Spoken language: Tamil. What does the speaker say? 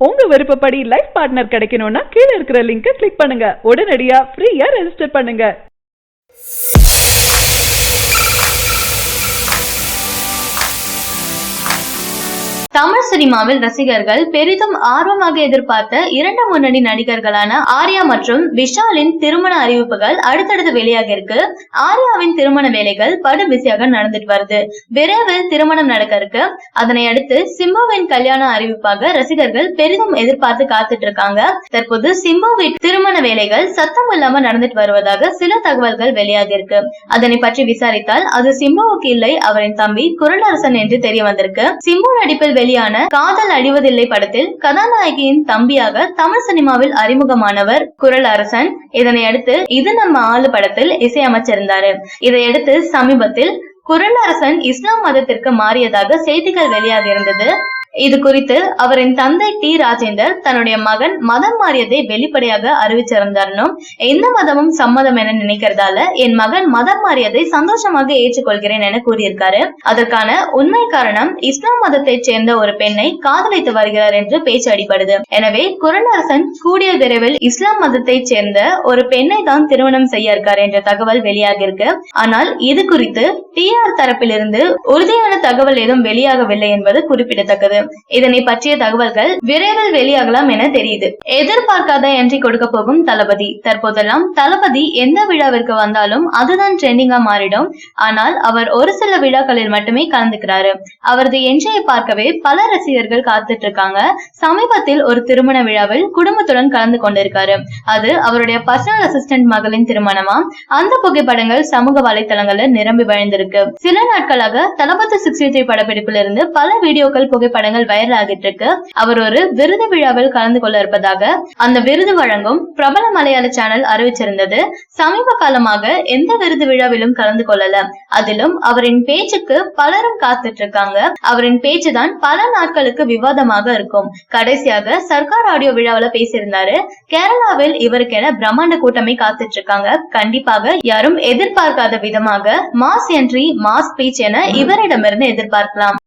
உங்க விருப்பப்படி லைஃப் பார்ட்னர் கிடைக்கணும்னா கீழே இருக்கிற லிங்கை கிளிக் பண்ணுங்க. உடனடியா ஃப்ரீயா ரெஜிஸ்டர் பண்ணுங்க. தமிழ் சினிமாவில் ரசிகர்கள் பெரிதும் ஆர்வமாக எதிர்பார்த்த இரண்டு முன்னணி நடிகர்களான ஆர்யா மற்றும் விஷாலின் திருமண அறிவிப்புகள் அடுத்தடுத்து வெளியாக இருக்கு. ஆர்யாவின் திருமண வேலைகள் படு பிஸியாக நடந்துட்டு வருது. விரைவில் திருமணம் நடக்க இருக்கு. அதனை அடுத்து சிம்புவின் கல்யாண அறிவிப்பாக ரசிகர்கள் பெரிதும் எதிர்பார்த்து காத்துட்டு இருக்காங்க. தற்போது சிம்புவின் திருமண வேலைகள் சத்தம் இல்லாம நடந்துட்டு வருவதாக சில தகவல்கள் வெளியாக இருக்கு. அதனை பற்றி விசாரித்தால் அது சிம்புவுக்கு இல்லை, அவரின் தம்பி குரலரசன் என்று தெரிய வந்திருக்கு. சிம்பு நடிப்பில் வெளியான காதல் அழிவதில்லை படத்தில் கதாநாயகியின் தம்பியாக தமிழ் சினிமாவில் அறிமுகமானவர் குரலரசன். இதனை அடுத்து இது நம்ம ஆளு படத்தில் இசையமைச்சிருந்தாரு. இதையடுத்து சமீபத்தில் குரலரசன் இஸ்லாம் மதத்திற்கு மாறியதாக செய்திகள் வெளியாக இருந்தது. இது குறித்து அவரின் தந்தை டி ராஜேந்தர் தன்னுடைய மகன் மதம் மாறியதை வெளிப்படையாக அறிவிச்சிருந்தாரும். எந்த மதமும் சம்மதம் என நினைக்கிறதால என் மகன் மதம் மாறியதை சந்தோஷமாக ஏற்றுக்கொள்கிறேன் என கூறியிருக்காரு. அதற்கான உண்மை காரணம் இஸ்லாம் மதத்தை சேர்ந்த ஒரு பெண்ணை காதலித்து வருகிறார் என்று பேச்சு அடிப்படுது. எனவே குரலரசன் கூடிய விரைவில் இஸ்லாம் மதத்தை சேர்ந்த ஒரு பெண்ணை தான் திருமணம் செய்ய இருக்கார் என்ற தகவல் வெளியாக இருக்கு. ஆனால் இது குறித்து டிஆர் தரப்பிலிருந்து உறுதியான தகவல் ஏதும் வெளியாகவில்லை என்பது குறிப்பிடத்தக்கது. இதனை பற்றிய தகவல்கள் விரைவில் வெளியாகலாம் என தெரியுது. எதிர்பார்க்காத என்ட்ரி கொடுக்க போகும் தளபதி. தற்போதெல்லாம் தளபதி எந்த விழாவிற்கு வந்தாலும் அதுதான் ட்ரெண்டிங்கா மாறிடும். ஆனால் அவர் ஒரு சில விழாக்களில் மட்டுமே கலந்துக்கிறாரு. அவரது என்ட்ரியை பார்க்கவே பல ரசிகர்கள் காத்துட்டு இருக்காங்க. சமீபத்தில் ஒரு திருமண விழாவில் குடும்பத்துடன் கலந்து கொண்டிருக்காரு. அது அவருடைய பர்சனல் அசிஸ்டன்ட் மகளின் திருமணமா. அந்த புகைப்படங்கள் சமூக வலைதளங்கள்ல நிரம்பி வழிந்திருக்கு. சில நாட்களாக தளபதி 63 படப்பிடிப்பில் இருந்து பல வீடியோக்கள் புகைப்படங்கள் வைரல் ஆகிட்டு இருக்கு. அவர் ஒரு விருது விழாவில் கலந்து கொள்ள இருப்பதாக அந்த விருது வழங்கும் பிரபல மலையாள சேனல் அறிவிச்சிருந்தது. சமீப காலமாக எந்த விருது விழாவிலும் கலந்து கொள்ளல. அதிலும் அவரின் பேச்சுக்கு பலரும் காத்துட்டு இருக்காங்க. அவரின் பேச்சுதான் பல நாட்களுக்கு விவாதமாக இருக்கும். கடைசியாக சர்க்கார் ஆடியோ விழாவில பேசியிருந்தாரு. கேரளாவில் இவருக்கென பிரம்மாண்ட கூட்டமே காத்துட்டு இருக்காங்க. கண்டிப்பாக யாரும் எதிர்பார்க்காத விதமாக மாஸ் என்ட்ரி, மாஸ் ஸ்பீச் என இவரிடமிருந்து எதிர்பார்க்கலாம்.